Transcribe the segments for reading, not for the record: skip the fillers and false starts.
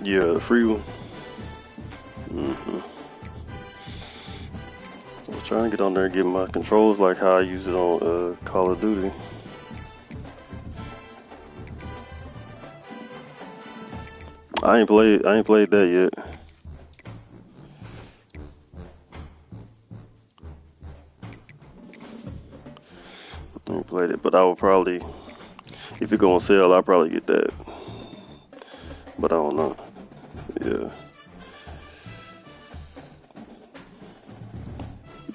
Yeah, the free one. Mm-hmm. I was trying to get on there and get my controls like how I use it on Call of Duty. I ain't played that yet. I ain't played it, but I will probably, if it go on sale, I'll probably get that. But I don't know. Yeah.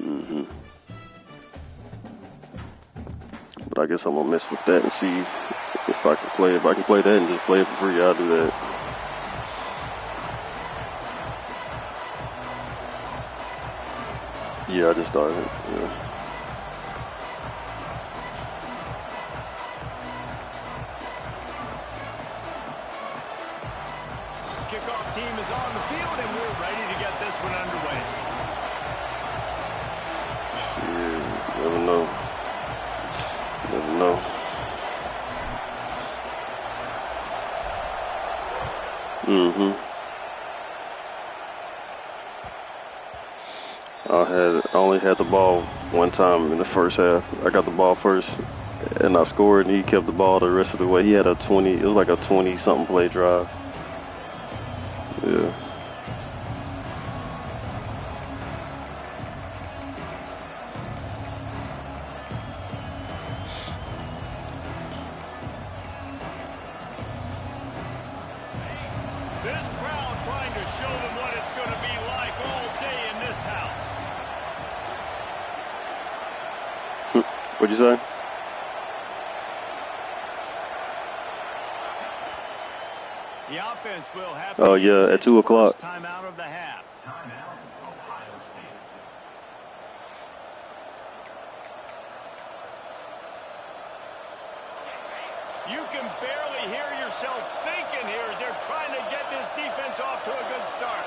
Mhm. But I guess I'm gonna mess with that and see if I can play. If I can play that and just play it for free, I'll do that. Yeah, I just started. Yeah. Kickoff team is on the field, and we're ready to get this one underway. Yeah, you never know. You never know. Mhm. I only had the ball one time in the first half. I got the ball first, and I scored, and he kept the ball the rest of the way. He had a 20. It was like a 20-something play drive. Yeah. This crowd trying to show them what it's going to be like all day in this house. What'd you say? The offense will have to yeah, at 2 o'clock. Time out of the half. You can barely hear yourself thinking here as they're trying to get this defense off to a good start.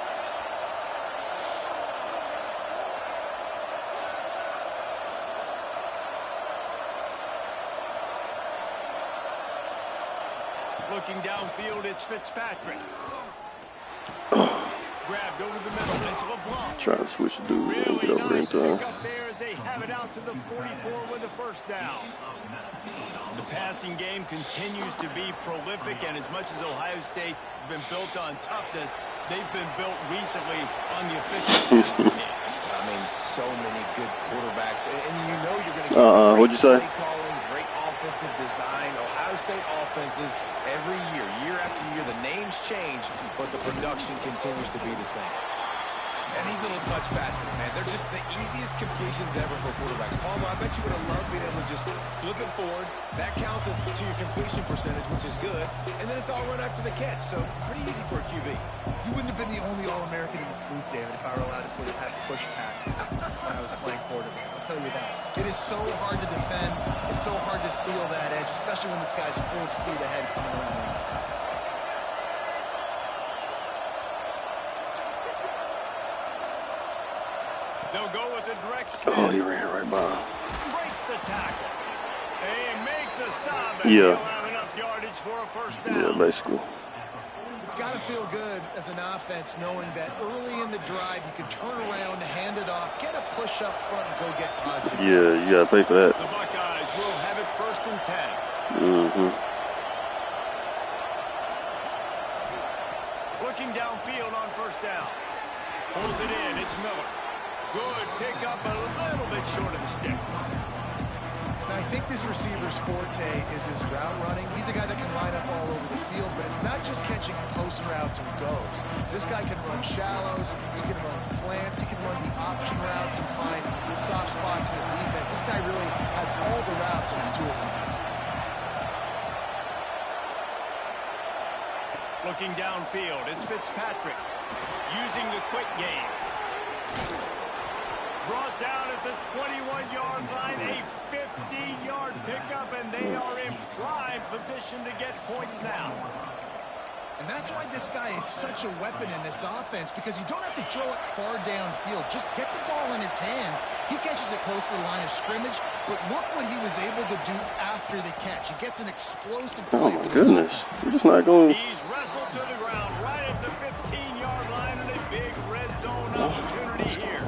Looking downfield, it's Fitzpatrick. Grabbed over the middle, it's LeBlanc. Trying to switch the dude and get Really over nice in time. pick up there as they have it out to the 44 with a first down. The passing game continues to be prolific, and as much as Ohio State has been built on toughness, they've been built recently on the efficient passing game. I mean, so many good quarterbacks, and you know you're going to get What'd you say? play calling, great offensive design. Ohio State offenses every year after year, the names change, but the production continues to be the same. And these little touch passes, man, they're just the easiest completions ever for quarterbacks. Palmer, I bet you would have loved being able to just flip it forward. That counts as to your completion percentage, which is good. And then it's all run after the catch, so pretty easy for a QB. You wouldn't have been the only All-American in this booth, David, if I were allowed to have push passes when I was playing quarterback. I'll tell you that. It is so hard to defend. It's so hard to seal that edge, especially when this guy's full speed ahead coming around the inside. They'll go with a direct snap. Oh, he ran right by him. Breaks the tackle. They make the stop, and Yeah. they'll have enough yardage for a first down. Yeah, basically. It's got to feel good as an offense knowing that early in the drive you can turn around, hand it off, get a push up front, and go get positive. Yeah, you gotta pay for that. The Buckeyes will have it 1st and 10. Mhm. Looking downfield on first down. Pulls it in. It's Miller. Good pick up, a little bit short of the sticks. And I think this receiver's forte is his route running. He's a guy that can line up all over the field, but it's not just catching post routes and goes. This guy can run shallows, he can run slants, he can run the option routes and find soft spots in the defense. This guy really has all the routes in his toolbox. Looking downfield, it's Fitzpatrick. Using the quick game. Brought down at the 21-yard line, a 15-yard pickup, and they are in prime position to get points now. And that's why this guy is such a weapon in this offense, because you don't have to throw it far downfield. Just get the ball in his hands. He catches it close to the line of scrimmage, but look what he was able to do after the catch. He gets an explosive play. Oh my goodness. You're just not going. He's wrestled to the ground right at the an opportunity here.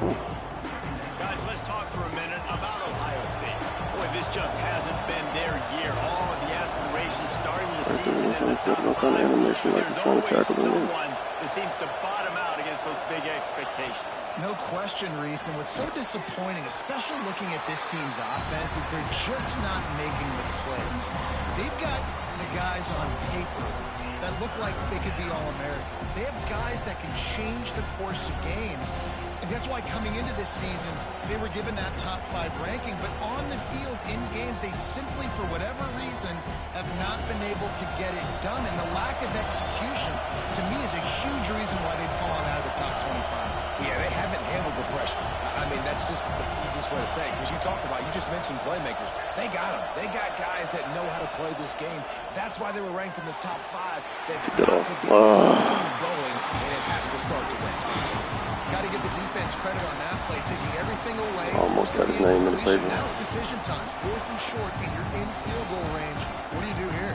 Guys, let's talk for a minute about Ohio State. Boy, this just hasn't been their year. All of the aspirations starting the season in the top 5. There's always someone that seems to bottom out against those big expectations. No question, Reese, and what's so disappointing, especially looking at this team's offense, is they're just not making the plays. They've got the guys on paper that look like they could be All-Americans. They have guys that can change the course of games, and that's why coming into this season, they were given that top 5 ranking, but on the field, in games, they simply, for whatever reason, have not been able to get it done, and the lack of execution, to me, is a huge reason why they've fallen out of the top 25. Yeah, they haven't handled the pressure. I mean, that's just the easiest way to say it. Because you just mentioned playmakers. They got them. They got guys that know how to play this game. That's why they were ranked in the top 5. They've got to get something going, and it has to start today. Got to give the defense credit on that play, taking everything away. Almost got his name in the paper. Now it's decision time. 4th and short, and you're in field goal range. What do you do here?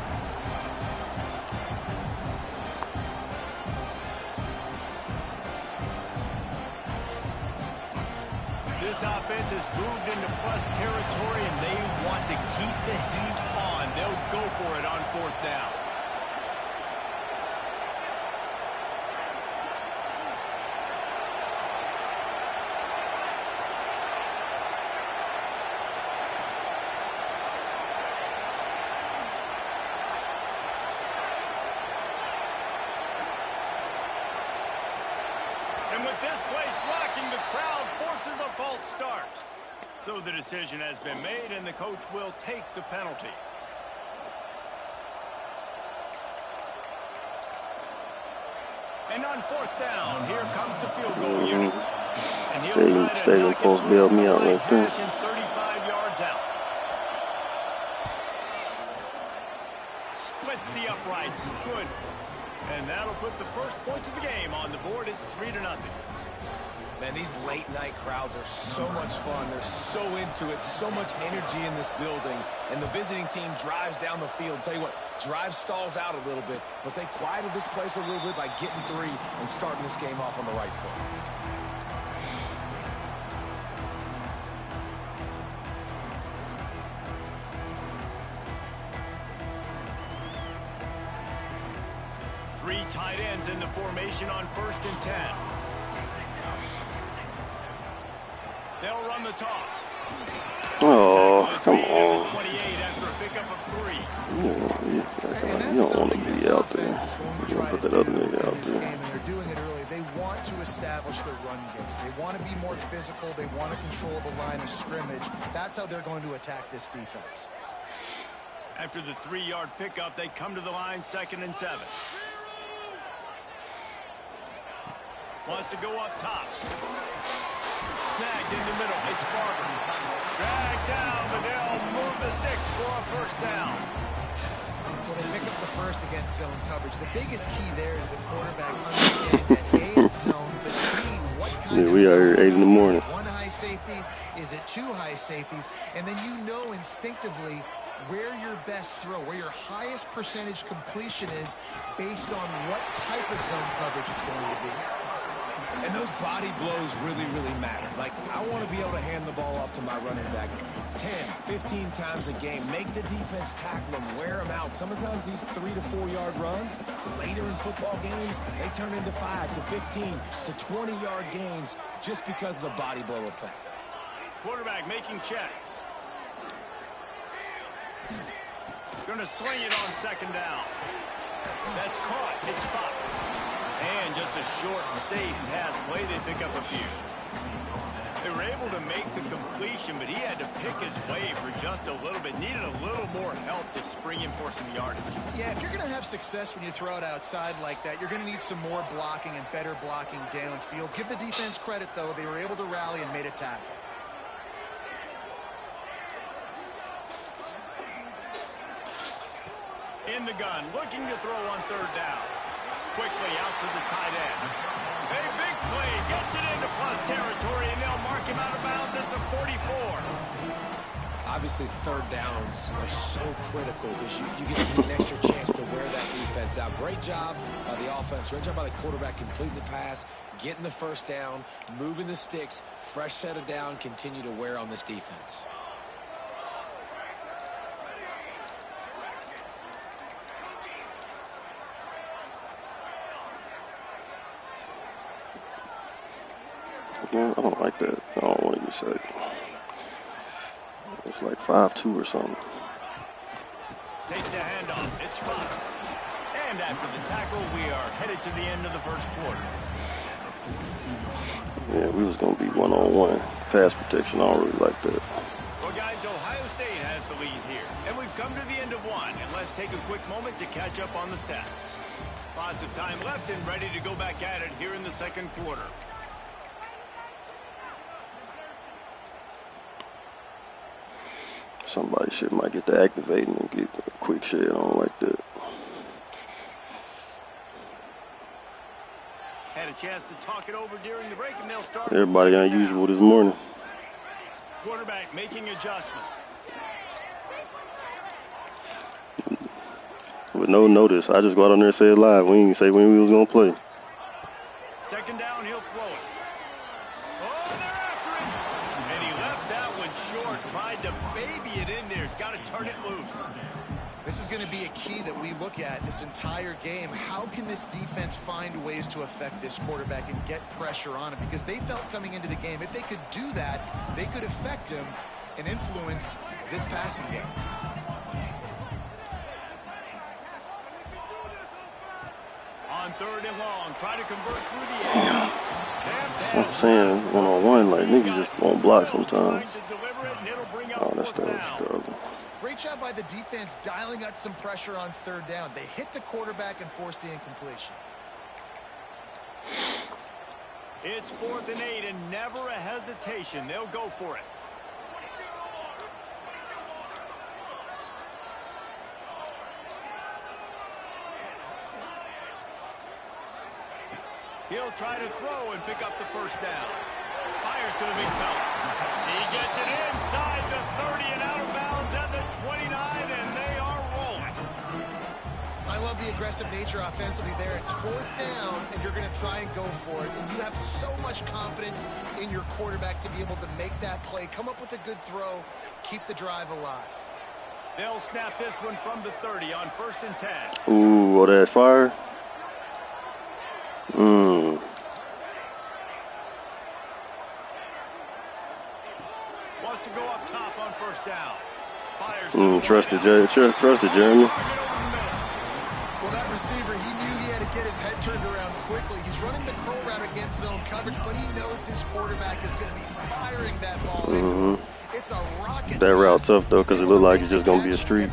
This offense has moved into plus territory, and they want to keep the heat on. They'll go for it on 4th down. And with this place rocking, the crowd forces a false start. So the decision has been made, and the coach will take the penalty. And on 4th down, here comes the field goal unit. And he'll try to knock it through from the right hash and 35 yards out. Splits the uprights. Good. And that'll put the first points of the game on the board. It's 3-0. Man, these late-night crowds are so much fun. They're so into it, so much energy in this building. And the visiting team drives down the field. Tell you what, drive stalls out a little bit, but they quieted this place a little bit by getting 3 and starting this game off on the right foot. Three tight ends in the formation on 1st and 10. They'll run the toss. Oh, come on. 28 after a pickup of 3. You don't want to be out there. You want to put that other nigga out there. And they're doing it early. They want to establish the run game. They want to be more physical. They want to control the line of scrimmage. That's how they're going to attack this defense. After the 3-yard pickup, they come to the line 2nd and 7. Wants to go up top. Snagged in the middle. It's Barber. Dragged down, but they'll move the sticks for a 1st down. Well, they pick up the first against zone coverage. The biggest key there is the quarterback understanding that A, it's zone, but B, what kind of we are here 8 in the morning. One high safety? Is it 2 high safeties? And then you know instinctively where your best throw, where your highest percentage completion is based on what type of zone coverage it's going to be. And those body blows really, really matter. Like, I want to be able to hand the ball off to my running back 10, 15 times a game. Make the defense tackle them, wear them out. Sometimes these 3 to 4 yard runs, later in football games, they turn into 5 to 15 to 20-yard gains just because of the body blow effect. Quarterback making checks. Going to sling it on 2nd down. That's caught. It's Fox. And just a short, safe pass play. They pick up a few. They were able to make the completion, but he had to pick his way for just a little bit. Needed a little more help to spring him for some yardage. Yeah, if you're going to have success when you throw it outside like that, you're going to need some more blocking and better blocking downfield. Give the defense credit, though. They were able to rally and made a tackle. In the gun, looking to throw on 3rd down. Quickly out to the tight end. A big play, gets it into plus territory, and they'll mark him out of bounds at the 44. Obviously, 3rd downs are so critical because you get an extra chance to wear that defense defense out. Great job by the offense. Great job by the quarterback completing the pass, getting the first down, moving the sticks, fresh set of down, continue to wear on this defense. Yeah, I don't like that. I don't want to be sacked. It's like 5-2 or something. Takes the handoff. It's Fox. And after the tackle, we are headed to the end of the first quarter. Yeah, we was going to be one-on-one. Pass protection, I don't really like that. Well, guys, Ohio State has the lead here. And we've come to the end of one. And let's take a quick moment to catch up on the stats. Lots of time left and ready to go back at it here in the second quarter. Somebody shit might get to activating and get a quick shit. I don't like that. Had a chance to talk it over during the break, and they'll start. Everybody unusual this morning. Quarterback making adjustments. With no notice, I just go out on there and say it live. We didn't say when we was gonna play. Second down, he'll throw it. Oh, they're after it. And he left that one short. Tried to baby it in there. He's got to turn it loose. This is going to be a key that we look at this entire game. How can this defense find ways to affect this quarterback and get pressure on him? Because they felt coming into the game, if they could do that, they could affect him and influence this passing game. On third and long, try to convert through the air. That's what I'm saying. One-on-one, like, niggas just won't block sometimes. Oh, that's the struggle. Great job by the defense dialing out some pressure on third down. They hit the quarterback and forced the incompletion. It's 4th and 8 and never a hesitation. They'll go for it. He'll try to throw and pick up the first down. Fires to the big fella. He gets it inside the 30 and out of bounds at the 29, and they are rolling. I love the aggressive nature offensively there. It's 4th down, and you're going to try and go for it. And you have so much confidence in your quarterback to be able to make that play, come up with a good throw, keep the drive alive. They'll snap this one from the 30 on 1st and 10. Ooh, oh, that fire. Wants to go up top on 1st down. Fires Trusted Jeremy. Well, that receiver, he knew he had to get his head turned around quickly. He's running the curl route against zone coverage, but he knows his quarterback is going to be firing that ball in. It's a rocket. That route tough, though, because it looked like it's just going to be a streak.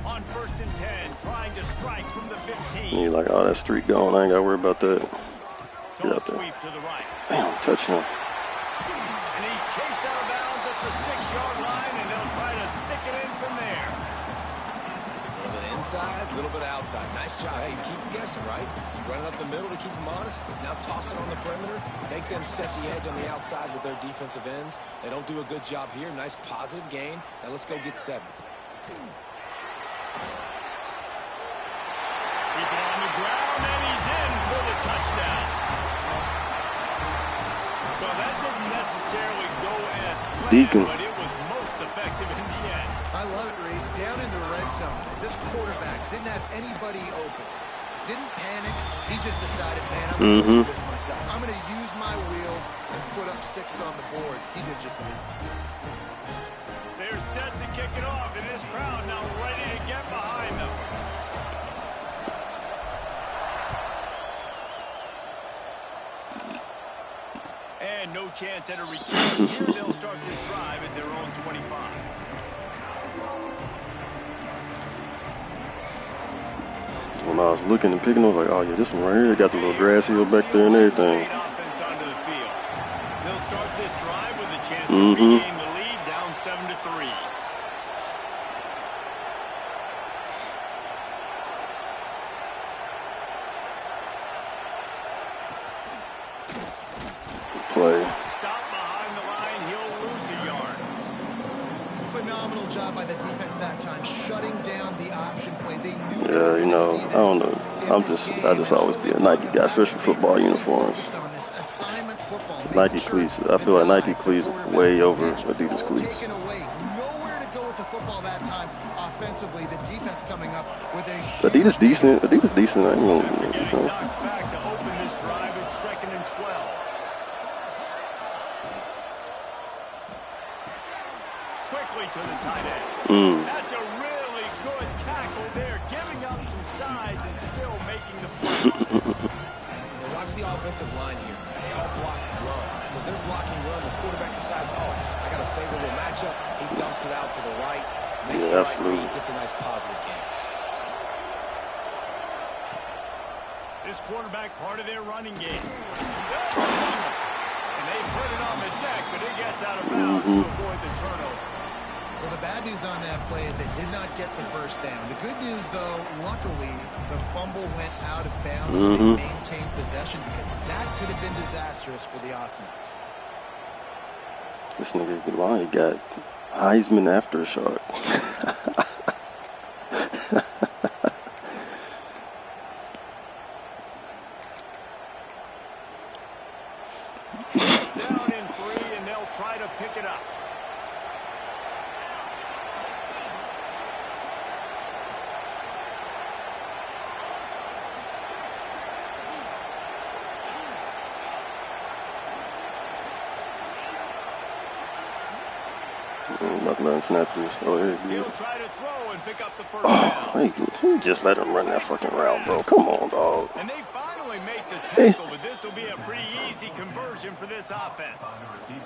On 1st and 10, trying to strike from the 15. And you're like, oh, that streak gone. I ain't got to worry about that. Get out there. Sweep to the right. Damn, touchdown. And he's chased out of bounds at the 6-yard line, and they'll try to stick it in from there. A little bit inside, a little bit outside. Nice job. Hey, keep them guessing, right? You run it up the middle to keep them honest. Now toss it on the perimeter. Make them set the edge on the outside with their defensive ends. They don't do a good job here. Nice positive gain. Now let's go get 7. Keep it on the ground, and he's in for the touchdown. So that didn't necessarily go as planned, but it was most effective in the end. I love it, Reese. Down in the red zone, this quarterback didn't have anybody open. Didn't panic. He just decided, man, I'm going to do this myself. I'm going to use my wheels and put up 6 on the board. He did just that. They're set to kick it off, and this crowd now ready to get behind them. And no chance at a return here. They'll start this drive at their own 25. When I was looking and picking, I was like, oh, yeah, this one right here got the little grass hill back there and everything. They'll start this drive with a chance to regain the lead, down 7-3. Play. Stop behind the line, he'll lose a yard. Phenomenal job by the defense that time, shutting down the option play. They knew Yeah, you know, I don't know. I just always be a Nike guy, especially football uniforms. Nike cleats. I feel like Nike cleats way over Adidas cleats. Nowhere to go with the football that time offensively. The defense coming up with a Adidas decent. Adidas decent. I know. Knocked back to open this drive at 2nd and 12. Quickly to the tight end. That's a really good tackle there, giving up some size and still making the play. Watch the offensive line here. They all block run. Because they're blocking run, the quarterback decides, oh, I got a favorable matchup. He dumps it out to the right. Makes the right read. Gets a nice positive game. This quarterback part of their running game. And they put it on the deck, but it gets out of bounds to avoid the turnover. Well, the bad news on that play is they did not get the first down. The good news, though, luckily, the fumble went out of bounds so they maintained possession because that could have been disastrous for the offense. This nigga line got Heisman after shot. Down in 3, and they'll try to pick it up. Snap this. Oh, yeah, he'll try to throw and pick up the first down. He just let him run that fucking route, bro. Come on, dog. And they finally make the tackle, but this will be a pretty easy conversion for this offense.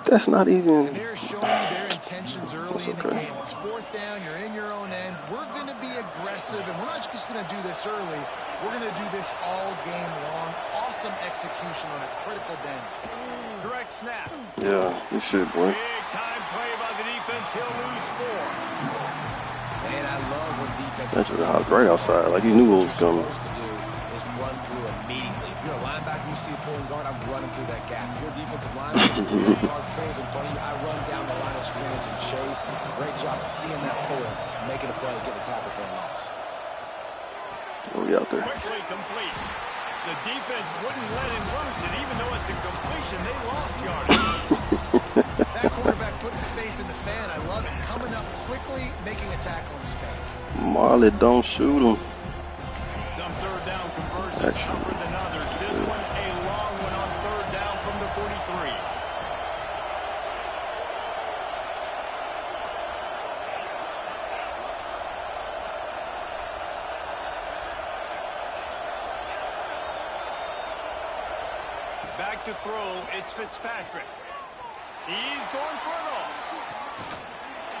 That's not even. And they're showing you their intentions early in the game. It's 4th down. You're in your own end. We're going to be aggressive, and we're not just going to do this early. We're going to do this all game long. Awesome execution on a critical down. Direct snap. Yeah, you should, boy. Big time play by the defense. He'll lose 4. Man, I love when defense. That's just right outside. Like he knew what was coming. What to do is run through immediately. If you're a linebacker, you see a pulling guard, I'm running through that gap. If you're a defensive linebacker, guard pulls in front of you, I run down the line of scrimmage and chase. Great job seeing that pull, making a play, getting a tackle for a loss. Oh, we out there. Quickly complete. The defense wouldn't let him loose, and even though it's a completion, they lost yardage. That quarterback put his face in the fan. I love it. Coming up quickly, making a tackle in space. Marley, don't shoot him. Some 3rd down conversions tougher than others. This one a long one on 3rd down from the 43. Back to throw, it's Fitzpatrick. He's going for it all.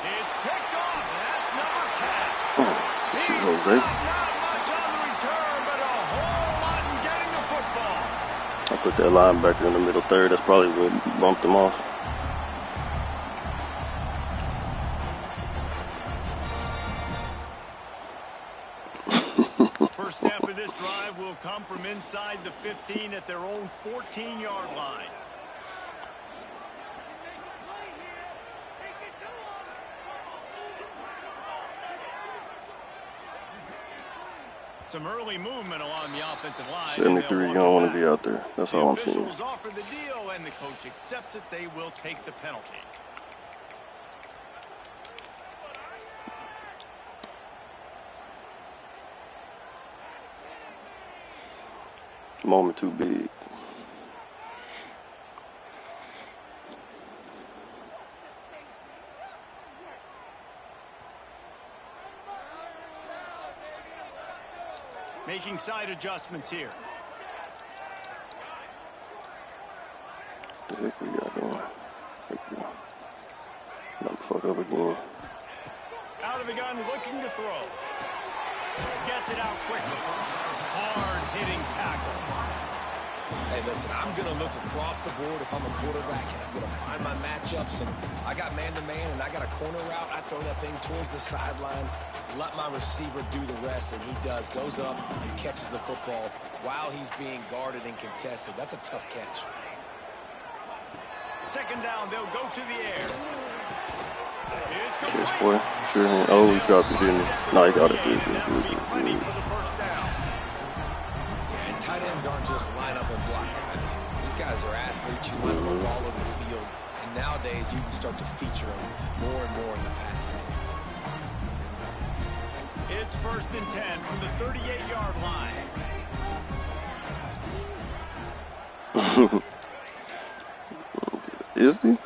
It's picked off, and that's number 10. He's not much on the return, but a whole lot in getting the football. I put that linebacker in the middle 3rd. That's probably what bumped him off. First snap of this drive will come from inside the 15 at their own 14-yard line. Some early movement along the offensive line. 73, you don't want to be out there. That's all I'm seeing. The officials offer the deal, and the coach accepts it. They will take the penalty. Moment too big. Making side adjustments here. What the heck we got going? Not fuck up again. Out of the gun, looking to throw. Gets it out quickly. Hard-hitting tackle. Hey, listen, I'm going to look across the board if I'm a quarterback, and I'm going to find my matchups. And I got man-to-man, and I got a corner route. I throw that thing towards the sideline, let my receiver do the rest, and he does. Goes up and catches the football while he's being guarded and contested. That's a tough catch. 2nd down, they'll go to the air. It's Yes, boy. Sure. Oh, he dropped it, didn't he? No, he got it. Plenty for the 1st ends aren't just line up and block guys. These guys are athletes. You line them up all over the field. And nowadays, you can start to feature them more and more in the passing game. It's 1st and 10 from the 38-yard line. Is he?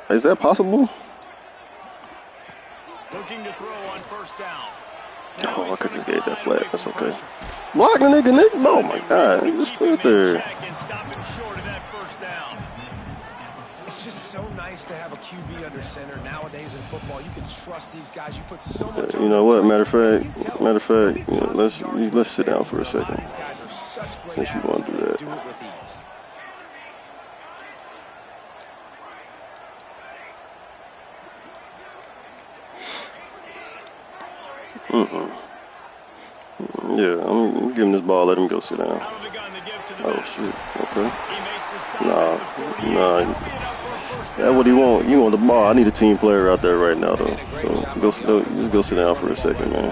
Is that possible? Looking to throw on 1st down. Oh, I could just gave that flat. That's okay. Block the nigga, Nick. Oh my God, he just stood there. And stop him short of that 1st down. It's just so nice to have a QB under center nowadays in football. You can trust these guys. You put so much. You know what? Matter of fact, you know, let's sit down for a second. Since you want to do that. Yeah, I'm giving this ball. Let him go sit down. Oh shit. Okay. Nah. That's what he want. You want the ball. I need a team player out there right now, though. So just go sit down for a second, man.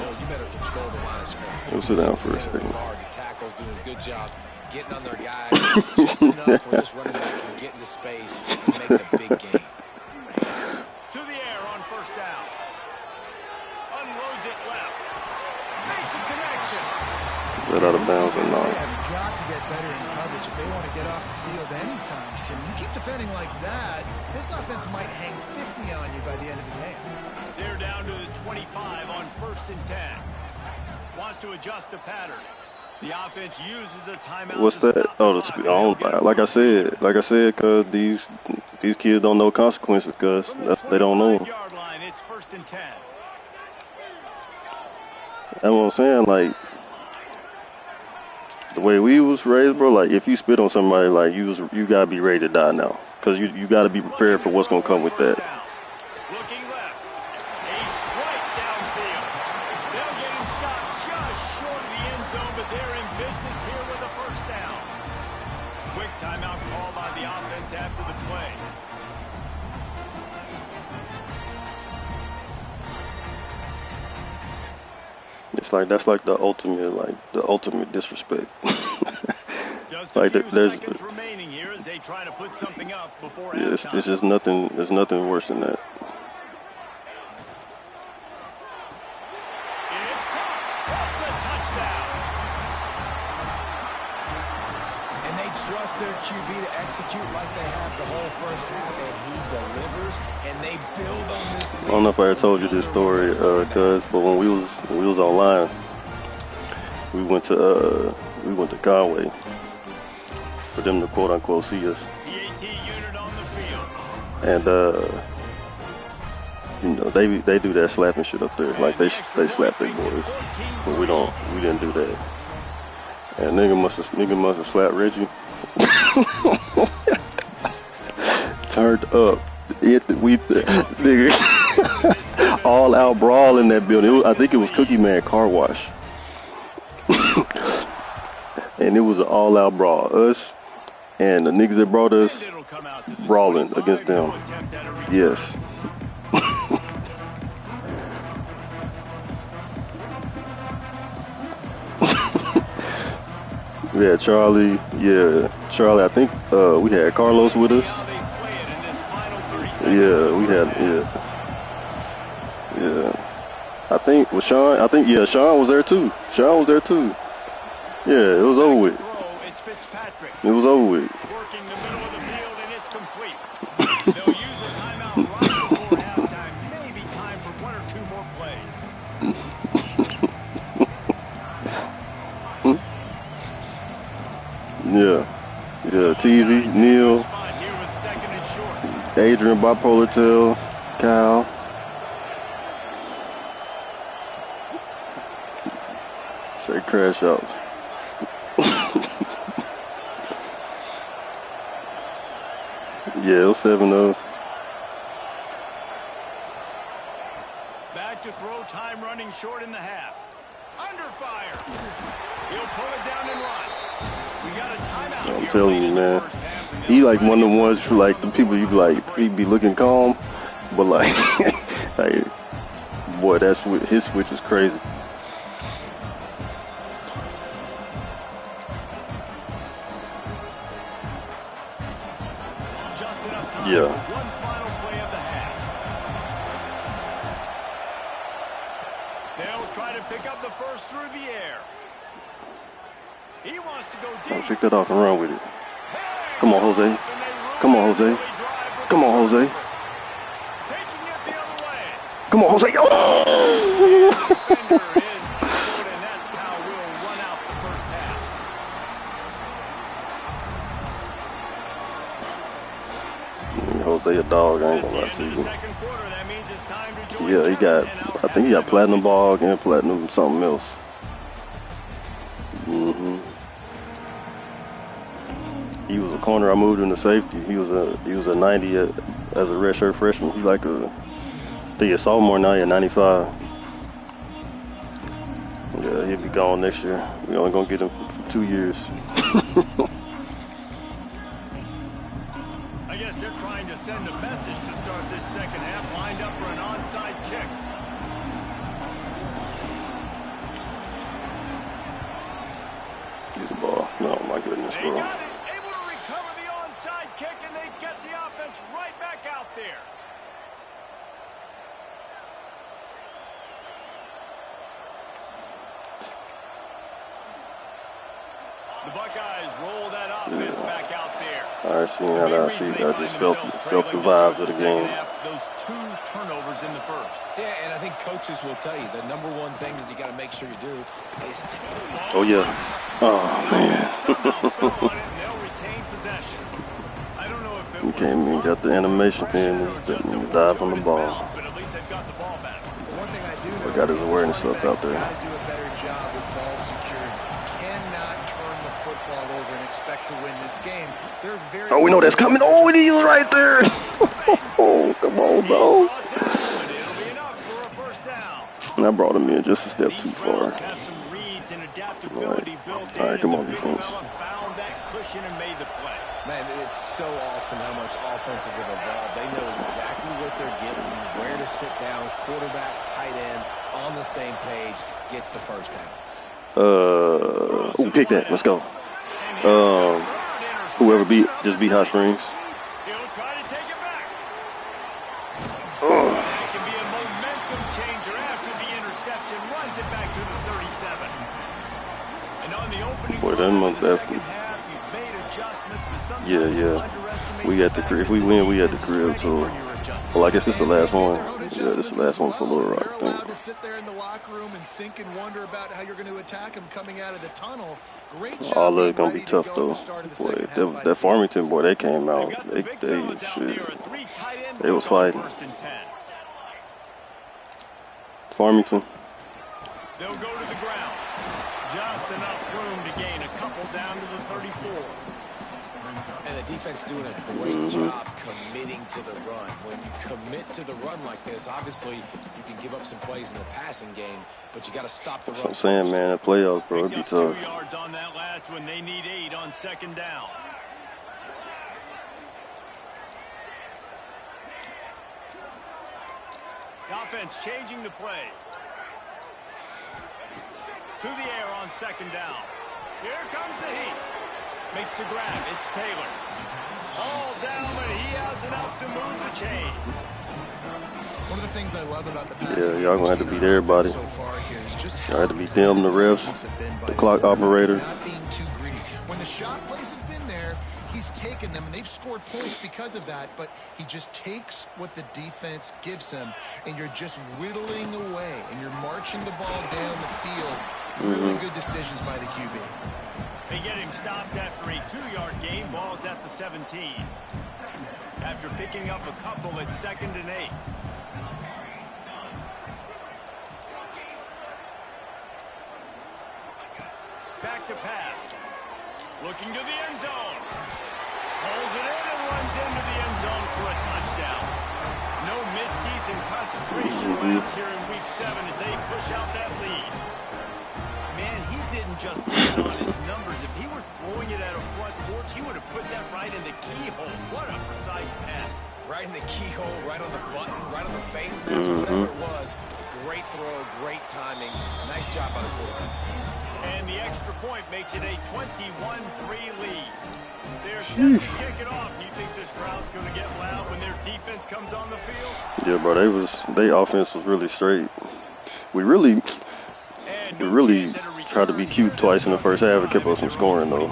Go sit down for a second. Tackles doing a good job getting on their guys just enough for this running back to get into space and make the big game. To the air on 1st down. Unloads it left. Makes a connection. Is that out of bounds or not? They have got to get better in coverage if they want to get off the field anytime soon. You keep defending like that, this offense might hang 50 on you by the end of the game. They're down to the 25 on 1st and 10. Wants to adjust the pattern. The offense uses a timeout. What's that? Oh, like I said, cause these kids don't know consequences, cause they don't know. It's 1st and 10. That's what I'm saying. Like the way we was raised, bro. Like if you spit on somebody, like you gotta be ready to die now, cause you gotta be prepared for what's gonna come with that. Looking left. A strike downfield. They'll get him stopped just short of the end zone, but they're in business here with a 1st down. Quick timeout call by the offense after the play. It's like that's like the ultimate disrespect. Just like a few there's seconds remaining here as they try to put something up before yeah, halftime. it's just nothing. There's nothing worse than that. It's caught. That's a touchdown. And they trust their QB to execute like they have the whole 1st half, and he delivers, and they build on this lead. I don't know if I had told you this story, cuz, but when we was online, we went to Conway for them to quote unquote see us. The AT unit on the field. And you know they do that slapping shit up there, like they slap their boys, but we didn't do that. And nigga must have slapped Reggie. Turned up. Nigga, all out brawl in that building. I think it was Cookie Man Car Wash. And it was an all out brawl. Us and the niggas that brought us brawling against them. Yes. We had Charlie. I think we had Carlos with us. Yeah. I think was Sean. Sean was there too. Yeah, it was over with. It was over with. Working the middle of the field, and it's complete. They'll use a timeout right before halftime. Maybe time for 1 or 2 more plays. Yeah. Teasy, Neil, Adrian, Bipolar Tail, Kyle. Say crash outs. Yeah, it was 7 of us. Back to throw, time running short in the half. Under fire. He'll pull it down and run. We got a timeout. I'm telling you, man. He like one of the ones for like the people you like. He be looking calm, but like, like, boy, his switch is crazy. time Yeah. for one final play of the half. They'll try to pick up the first through the air. He wants to go deep. Pick that off and run with it. Come on, Jose. Come on, Jose. Come on, Jose. Taking it the other way. Come on, Jose. Oh! Defender is tackled, and that's how we'll run out the first half. Jose a dog, I ain't That's gonna the lie end to of the you. second quarter. That means it's time to join Yeah, he got, I think he got platinum ball and platinum something else. He was a corner. I moved him to safety. He was a 90 as a redshirt freshman. He like I think a sophomore now. He at 95. Yeah, he'll be gone next year. We only gonna get him for 2 years. I guess they're trying to send a message to start this second half, lined up for an onside kick. Get the ball. Oh my goodness, They bro. got it, able to recover the onside kick, and they get the offense right back out there. The Buckeyes roll that offense back out there. I seen that. I just felt the vibes of the game. Those 2 turnovers in the first. Yeah, and I think coaches will tell you the number one thing that you got to make sure you do is Oh yeah. Oh man. Somehow fell on it, and they'll retain possession. I don't know if it We was came in, got the animation thing, just dive on the ball. but at least they've got the ball back. One thing I do know We got his is awareness the stuff out there. got to do a better job with ball security. Cannot turn the football over and expect to win this game. They're very. Oh, we know that's coming. Oh, it is right there. Oh, come on, bro. Brought down, but it'll be enough for a first down. And I brought him in just a step too These far. routes have some reads and adaptability built in. All right, come and on, the big defense. fella found that cushion and made the play. Man, it's so awesome how much offenses have evolved. They know exactly what they're getting, where to sit down, quarterback, tight end, on the same page, gets the first down. Ooh, pick that. Let's go. Whoever just beat Hot Springs. He'll try to take it back. Oh, That can be a momentum changer after the interception. Runs it back to the 37. And on the opening Boy, that drive must of the have- second half, you've made adjustments, but sometimes Yeah, you yeah. underestimate We at the crib. If we win, we at the crib. So, well, I guess this is the last one. Yeah, this is the last one for Little Rock. They're allowed to sit there in the locker room and think and wonder about how you're going to attack them coming out of the tunnel. Great job. All of being it gonna be ready to tough go at though. the start of the Boy, second half by that Farmington boy, they came out. They've got the They big fellas out there, shit. a 3 tight end They was look on fighting. 1st and 10. Farmington. They'll go to the ground. Just enough room to gain a couple down to the 34. And the defense doing a great job committing to the run. When you commit to the run like this, obviously you can give up some plays in the passing game, but you got to stop the That's run. what I'm saying, man. That playoffs, bro, it'd Picked be up tough. 2 yards on that last one. They need 8 on 2nd down. The offense changing the play. To the air on 2nd down. Here comes the heat. Makes the grab. It's Taylor. All down, but he has enough to move the chains. One of the things I love about the Yeah, passing y'all game gonna have to we've beat seen everybody. so far here is just Y'all have to how beat them, the refs, decisions have been by the clock quarterback. operator. Not being too greedy. When the shot plays have been there, he's taken them, and they've scored points because of that, but he just takes what the defense gives him, and you're just whittling away, and you're marching the ball down the field. Really good decisions by the QB. They get him stopped after a 2-yard gain. Ball's at the 17. After picking up a couple at 2nd and 8. Back to pass. Looking to the end zone. Pulls it in and runs into the end zone for a touchdown. No midseason concentration lapse here in Week 7 as they push out that lead. Man, he didn't just put it on his numbers. If he were throwing it at a front porch, he would have put that right in the keyhole. What a precise pass. Right in the keyhole, right on the button, right on the face mask, whatever it was. Great throw, great timing. Nice job by the quarterback. And the extra point makes it a 21-3 lead. They're set to kick it off. Do you think this crowd's going to get loud when their defense comes on the field? Yeah, bro, their offense was really straight. We really tried to be cute twice in the first half and kept us from scoring though.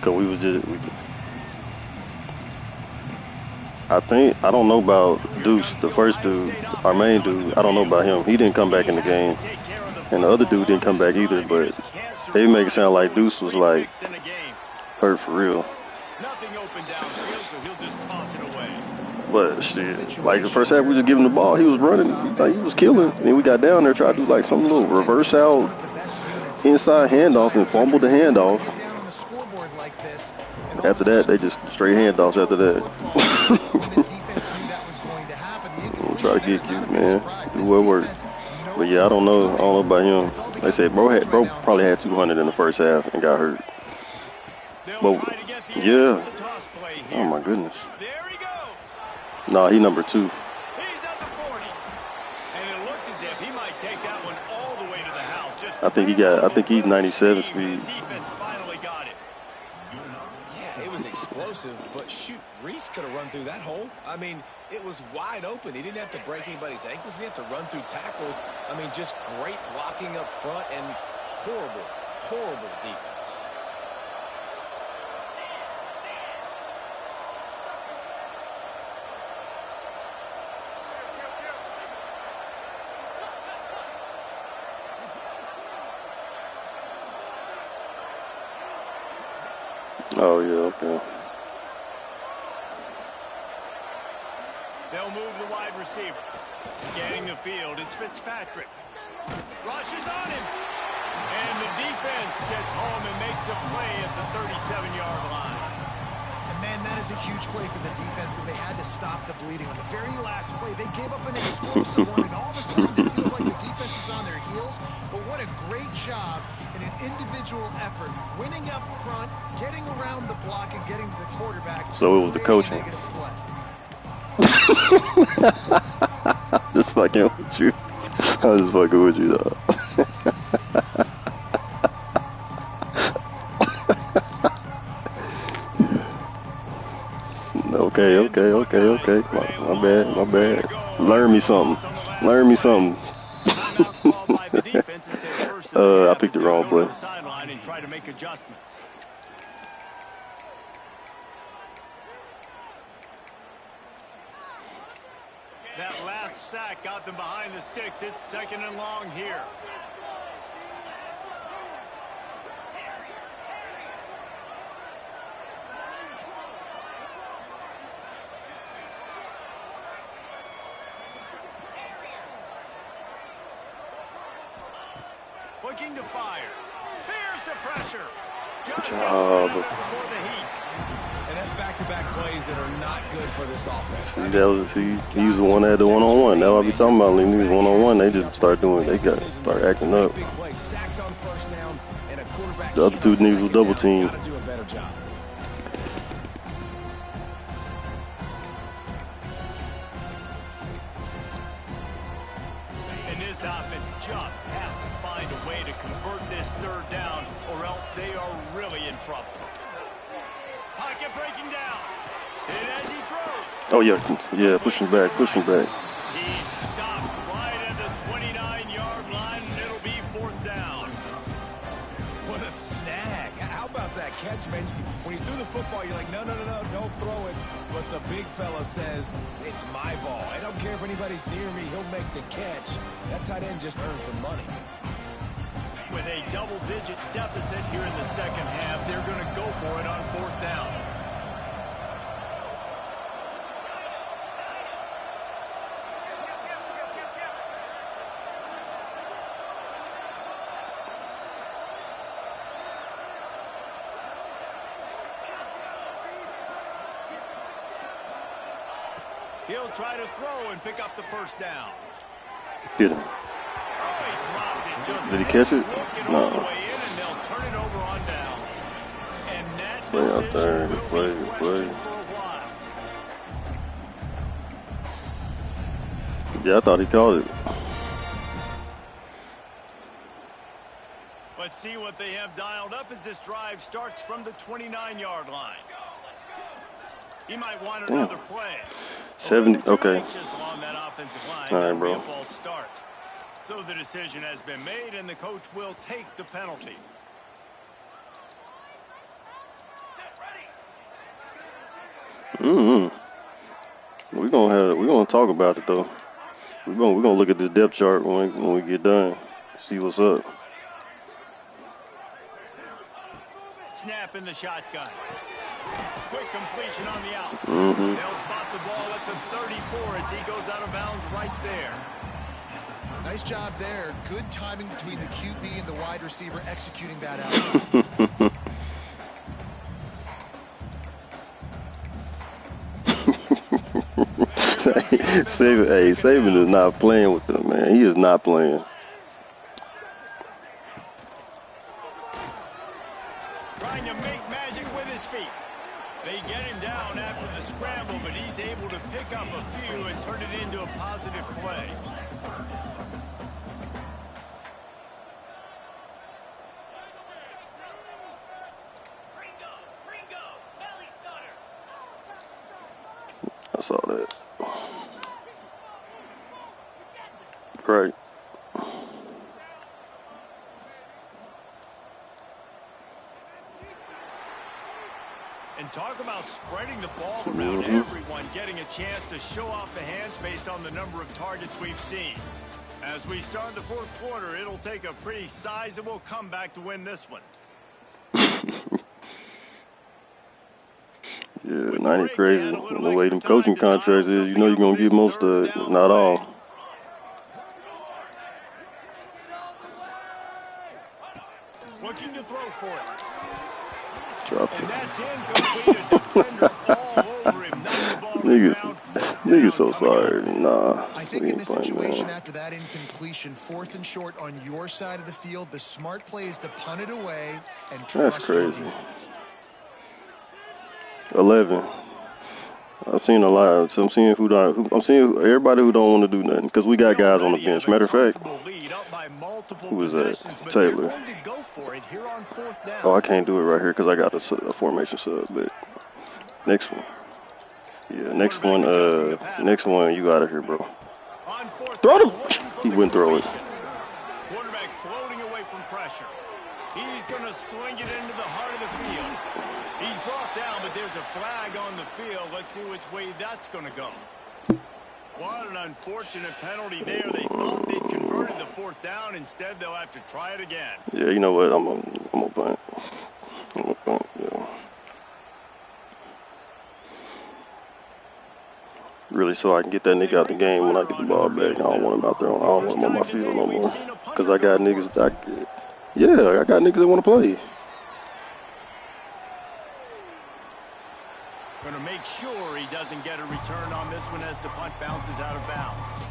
Cause I don't know about Deuce, the first dude, our main dude. I don't know about him. He didn't come back in the game, and the other dude didn't come back either. But they make it sound like Deuce was like hurt for real. Nothing open downfield, so he'll just toss it away. But shit, like the first half we just giving the ball, he was running, like he was killing. And then we got down there, tried to do like some little reverse out inside handoff and fumbled the handoff. After that, they just straight handoffs after that. We'll try to get you, man. Do what works. But yeah, I don't know about him. Like I said, bro probably had 200 in the first half and got hurt. But yeah, oh my goodness. Nah, he number 2. He's at the 40, and it looked as if he might take that one all the way to the house. I think he's 97 speed. Defense finally got it. Yeah, it was explosive, but shoot, Reese could have run through that hole. I mean, it was wide open. He didn't have to break anybody's ankles. He didn't have to run through tackles. I mean, just great blocking up front and horrible defense. Oh yeah, okay. They'll move the wide receiver. Scanning the field, it's Fitzpatrick. Rushes on him. And the defense gets home and makes a play at the 37-yard line. And man, that is a huge play for the defense because they had to stop the bleeding. On the very last play, they gave up an explosive one, and all of a sudden it feels like the defense is on their heels. But what a great job in an individual effort, winning up front, getting around the block, and getting to the quarterback. So it was the coaching. Just fucking with you. I'm just fucking with you, though. Okay. My bad. Learn me something. I picked the wrong play. That last sack got them behind the sticks. It's second and long here. Looking to fire. Here's the pressure. Just before the heat. And that's back-to-back plays that are not good for this offense. He used the one that had the one-on-one. Now I be talking about leaving these one-on-one. They just start acting up. The other two niggas will double team. And this offense just has to find a way to convert this third down, or else they are really in trouble. Pocket breaking down. And as he throws. Oh yeah, pushing back. He's stopped right at the 29-yard line, and it'll be fourth down. What a snag. How about that catch, man? When you threw the football, you're like, no, don't throw it. But the big fella says, it's my ball. I don't care if anybody's near me, he'll make the catch. That tight end just earned some money. With a double-digit deficit here in the second half, they're going to go for it on fourth down. He'll try to throw and pick up the first down. Get him. Did he catch it? No. Play out there. Play. Yeah, I thought he called it. Let's see what they have dialed up as this drive starts from the 29-yard line. He might want another play. 70, okay. Along that offensive line. All right, bro. A false start. So the decision has been made, and the coach will take the penalty. We're gonna talk about it though. We're gonna look at this depth chart when we get done. See what's up. Snap in the shotgun. Quick completion on the out. They'll spot the ball at the 34 as he goes out of bounds right there. Nice job there. Good timing between the QB and the wide receiver executing that out. Saban is not playing with them, man. He is not playing. Trying to make magic with his feet. They get him down after the scramble, but he's able to pick up a few and turn it into a positive play. I saw that. Great. And talk about spreading the ball around everyone, getting a chance to show off the hands based on the number of targets we've seen. As we start the fourth quarter, it'll take a pretty sizable comeback to win this one. Yeah, 90 crazy. The way them coaching contracts is, you know you're going to get most of it, not all. Looking to throw for it. Drop it. And that's incomplete. A defender all over him. Niggas so sorry. Nah. I think in this situation after that incompletion, 4th and short on your side of the field, the smart play is to punt it away and trust. That's crazy. 11. I've seen a lot. So I'm seeing everybody who don't want to do nothing because we got guys on the bench. Matter of fact, who is that? Taylor. Oh, I can't do it right here because I got a formation sub. But next one. Yeah, next one. Next one. You out of here, bro. Throw him. He wouldn't throw it. Quarterback floating away from pressure. He's going to swing it into the heart of the field. He's brought down, but there's a flag on the field. Let's see which way that's going to go. What an unfortunate penalty there. They thought they'd converted the 4th down. Instead, they'll have to try it again. Yeah, you know what? I'm gonna punt. I'm gonna punt. Yeah. Really, so I can get that nigga out the game when I get the ball back. I don't want him out there. I don't want him on my field no more. Cause I got niggas. I got niggas that want to play. Going to make sure he doesn't get a return on this one as the punt bounces out of bounds.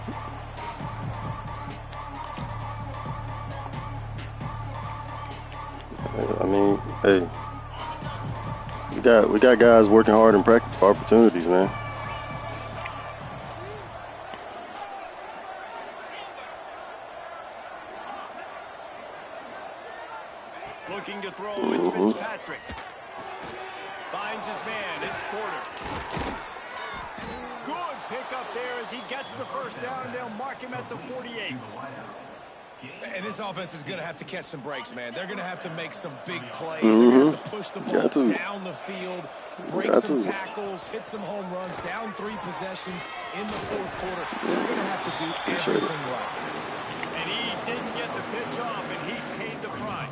I mean, hey, we got guys working hard in practice for opportunities, man. Looking to throw, it's Fitzpatrick. Finds his man, it's Porter. Good pick up there as he gets the 1st down, and they'll mark him at the 48. And this offense is going to have to catch some breaks, man. They're going to have to make some big plays. They're going to have to push the ball down the field, break some tackles, hit some home runs, down 3 possessions in the 4th quarter. They're going to have to do everything right. And he didn't get the pitch off, and he paid the price.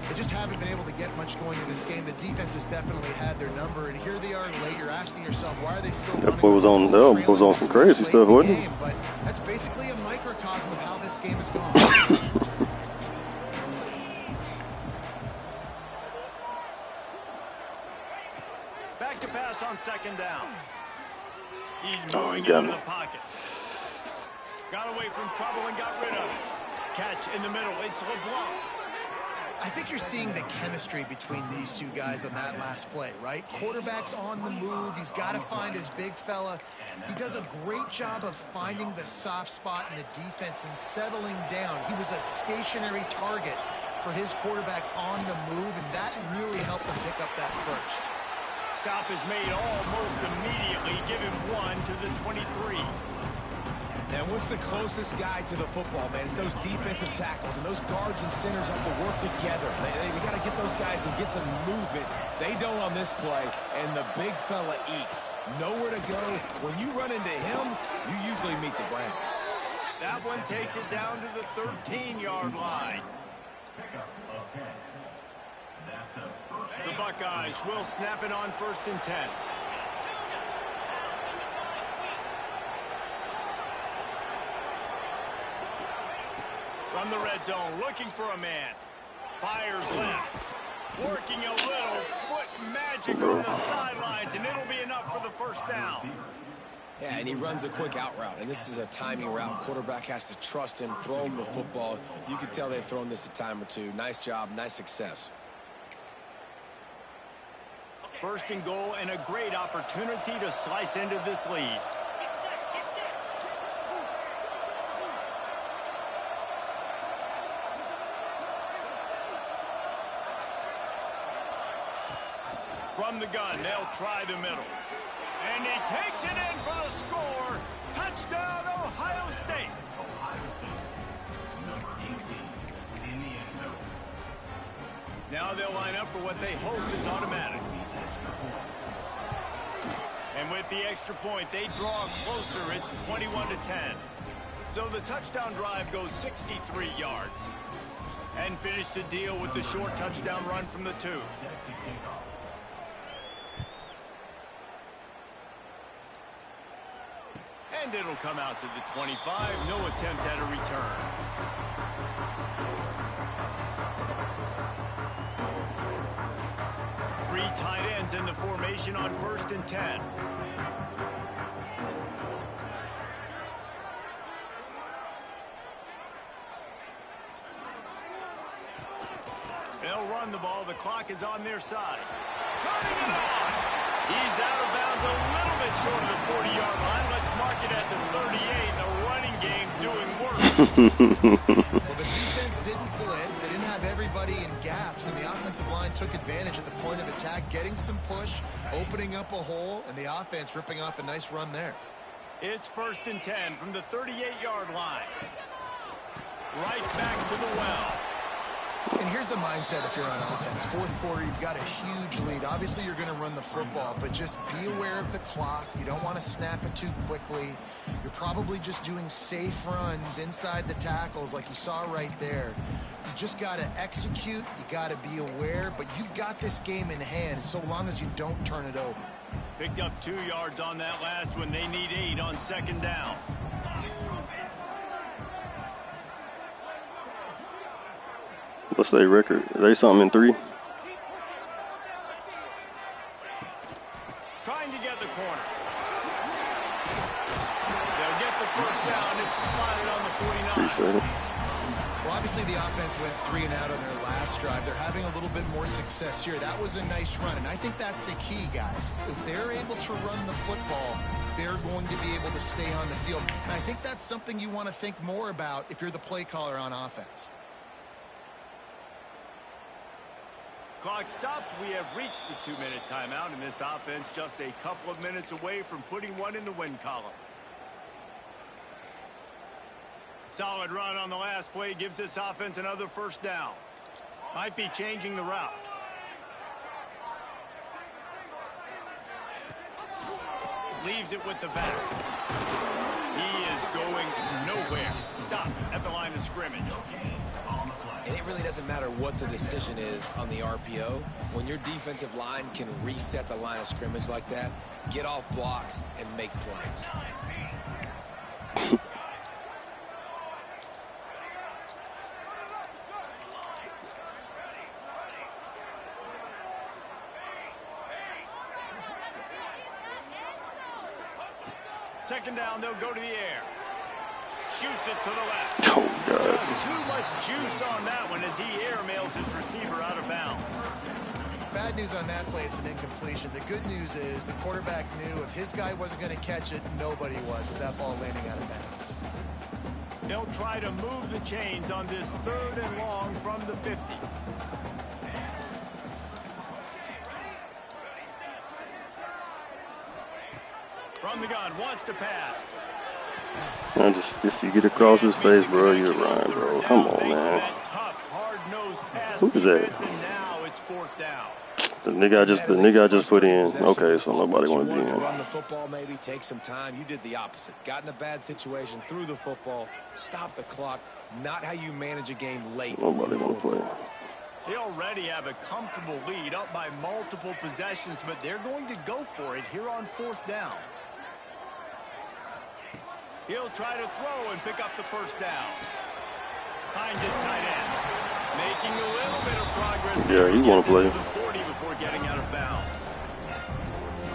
They just haven't been able to get much going in this game. The defense has definitely had their number, and here they are late. You're asking yourself, why are they still running? That boy was on some crazy stuff, wasn't he? But that's basically a microcosm of how this game has gone. Back to pass on 2nd down. He's moving got out of me. the pocket. Got away from trouble and got rid of it. Catch in the middle. It's LeBlanc. I think you're seeing the chemistry between these two guys on that last play, right? Quarterback's on the move. He's got to find his big fella. He does a great job of finding the soft spot in the defense and settling down. He was a stationary target for his quarterback on the move, and that really helped him pick up that first. Stop is made almost immediately. Give him 1 to the 23. And what's the closest guy to the football, man? It's those defensive tackles, and those guards and centers have to work together. They got to get those guys and get some movement. They don't on this play, and the big fella eats. Nowhere to go. When you run into him, you usually meet the ground. That one takes it down to the 13-yard line. The Buckeyes will snap it on 1st and 10. From the red zone, looking for a man. Fires left. Working a little foot magic on the sidelines, and it'll be enough for the first down. Yeah, and he runs a quick out route, and this is a timing route. Quarterback has to trust him, throw him the football. You can tell they've thrown this a time or two. Nice job, nice success. 1st and goal, and a great opportunity to slice into this lead. From the gun, they'll try the middle. And he takes it in for the score. Touchdown, Ohio State. Now they'll line up for what they hope is automatic. And with the extra point, they draw closer. It's 21-10. So the touchdown drive goes 63 yards. And finish the deal with the short touchdown run from the 2. And it'll come out to the 25. No attempt at a return. Three tight ends in the formation on 1st and 10. They'll run the ball. The clock is on their side. Turning it on. He's out of bounds a little bit short of the 40-yard line. Let's mark it at the 38. The running game doing work. Well, the defense didn't blitz. They didn't have everybody in gaps, and the offensive line took advantage at the point of attack, getting some push, opening up a hole, and the offense ripping off a nice run there. It's 1st and 10 from the 38-yard line. Right back to the well. And here's the mindset if you're on offense. 4th quarter, you've got a huge lead. Obviously, you're going to run the football, but just be aware of the clock. You don't want to snap it too quickly. You're probably just doing safe runs inside the tackles like you saw right there. You just got to execute. You got to be aware, but you've got this game in hand so long as you don't turn it over. Picked up 2 yards on that last one. They need 8 on 2nd down. What's their record? Are they something in 3? Trying to get the corner. They'll get the first down. It's spotted on the 49. Appreciate it. Well, obviously the offense went 3 and out on their last drive. They're having a little bit more success here. That was a nice run, and I think that's the key, guys. If they're able to run the football, they're going to be able to stay on the field. And I think that's something you want to think more about if you're the play caller on offense. Clock stops. We have reached the 2-minute timeout, and this offense just a couple of minutes away from putting one in the win column. Solid run on the last play gives this offense another first down. Might be changing the route. Leaves it with the back. He is going nowhere. Stop at the line of scrimmage. And it really doesn't matter what the decision is on the RPO. When your defensive line can reset the line of scrimmage like that, get off blocks and make plays. Second down, they'll go to the air. shoots it to the left. Oh, God. Just too much juice on that one as he airmails his receiver out of bounds. Bad news on that play, it's an incompletion. The good news is the quarterback knew if his guy wasn't going to catch it, nobody was with that ball landing out of bounds. They'll try to move the chains on this 3rd and long from the 50. From the gun, wants to pass. Man, just if you get across his face, bro, you're Ryan, bro. Come on, man. Who is that? And now it's 4th down. The nigga I just put in. Okay, so nobody want to be in. Run the football, maybe take some time. You did the opposite. Got in a bad situation, threw the football, stopped the clock. Not how you manage a game late. Nobody want to play. They already have a comfortable lead, up by multiple possessions, but they're going to go for it here on 4th down. He'll try to throw and pick up the 1st down. Finds his tight end. Making a little bit of progress. Yeah, he want to play. The 40 before getting out of bounds.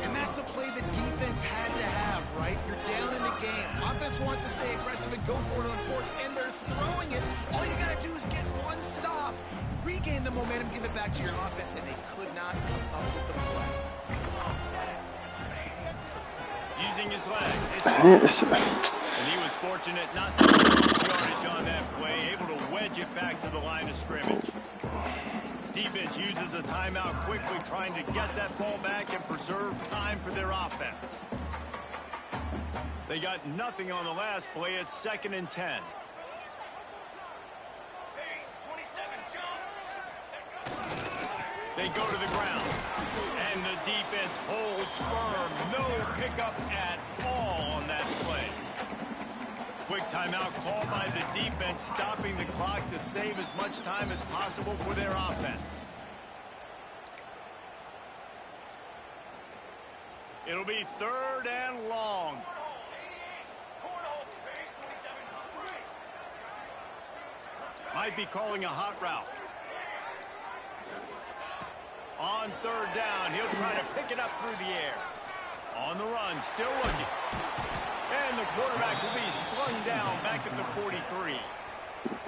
And that's the play the defense had to have, right? You're down in the game. Offense wants to stay aggressive and go for it on 4th, and they're throwing it. All you got to do is get one stop, regain the momentum, give it back to your offense, and they could not come up with the play. Using his legs. And he was fortunate not to lose yardage on that play, able to wedge it back to the line of scrimmage. Defense uses a timeout quickly, trying to get that ball back and preserve time for their offense. They got nothing on the last play. It's 2nd and 10. They go to the ground. And the defense holds firm. No pickup at all on that play. Quick timeout called by the defense, stopping the clock to save as much time as possible for their offense. It'll be 3rd and long. Might be calling a hot route. On 3rd down, he'll try to pick it up through the air. On the run, still looking. And the quarterback will be slung down back at the 43.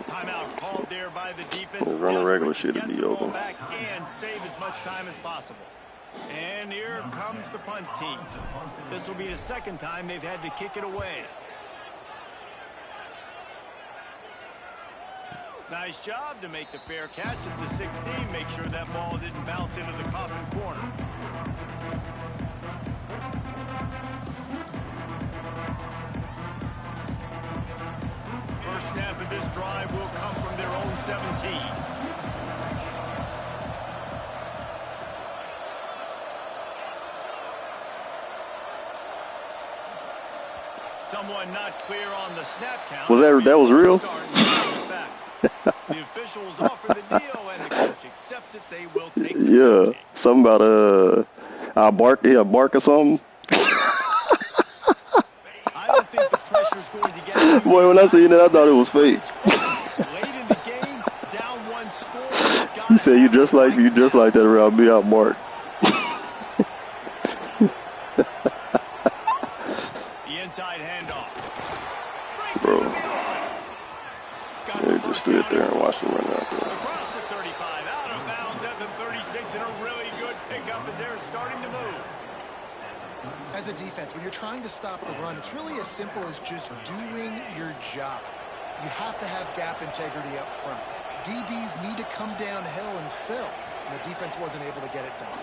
Timeout called there by the defense. Running regular shit to be open. Back and save as much time as possible. And here comes the punt team. This will be the 2nd time they've had to kick it away. Nice job to make the fair catch at the 16. Make sure that ball didn't bounce into the coffin corner. First snap of this drive will come from their own 17. Someone not clear on the snap count. Was that was real? The officials offer the deal, and the coach accepts it. They will take the yeah, something about I'll bark or something. I don't think the pressure's going to get. Boy, when I seen it, I thought it was fake. Late in the game, down 1 score. He said you just like that around me, I'll bark. The inside handoff. Bro. They just stood there and watched him run out there. Across the 35, out of bounds at the 36, and a really good pickup as they're starting to move. As a defense, when you're trying to stop the run, it's really as simple as just doing your job. You have to have gap integrity up front. DBs need to come downhill and fill, and the defense wasn't able to get it done.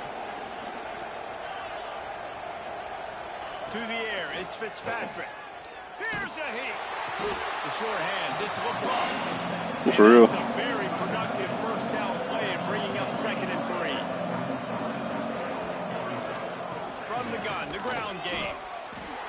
To the air, it's Fitzpatrick. Here's a heat. The short hands, it's LeBlanc. For real. It's a very productive 1st down play and bringing up 2nd and 3. From the gun, the ground game.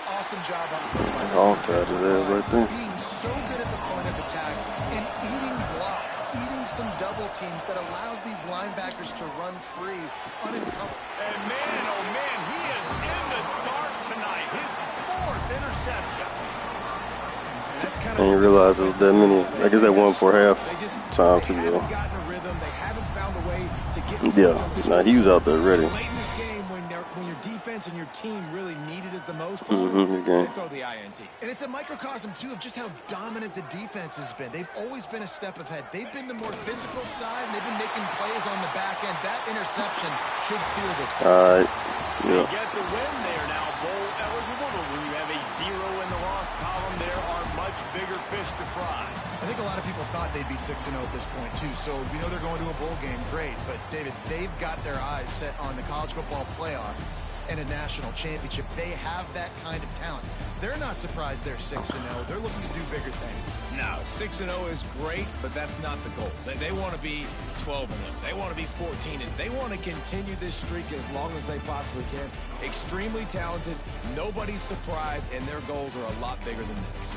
Awesome job up front. All tied to that right there. Being so good at the point of attack and eating blocks, eating some double teams that allows these linebackers to run free, unencumbered. And man, oh man, he is in the dark tonight. His 4th interception. I didn't realize it was that many. I guess that one for half time too. Yeah, nah, he was out there ready. Late in this game, when your defense defense and your team really needed it the most, They throw the INT. And it's a microcosm, too, of just how dominant the defense has been. They've always been a step ahead. They've been the more physical side, and they've been making plays on the back end. That interception should seal this thing. All right. They get the win. They are now bowl eligible, but when you have a 0 in the loss column, there are much bigger fish to fry. I think a lot of people thought they'd be 6-0 at this point, too. So we know they're going to a bowl game. Great. But, David, they've got their eyes set on the college football playoff and a national championship. They have that kind of talent. They're not surprised they're 6-0. They're looking to do bigger things. No, 6-0 is great, but that's not the goal. They want to be 12-0. They want to be 14-0. They want to continue this streak as long as they possibly can. Extremely talented. Nobody's surprised, and their goals are a lot bigger than this.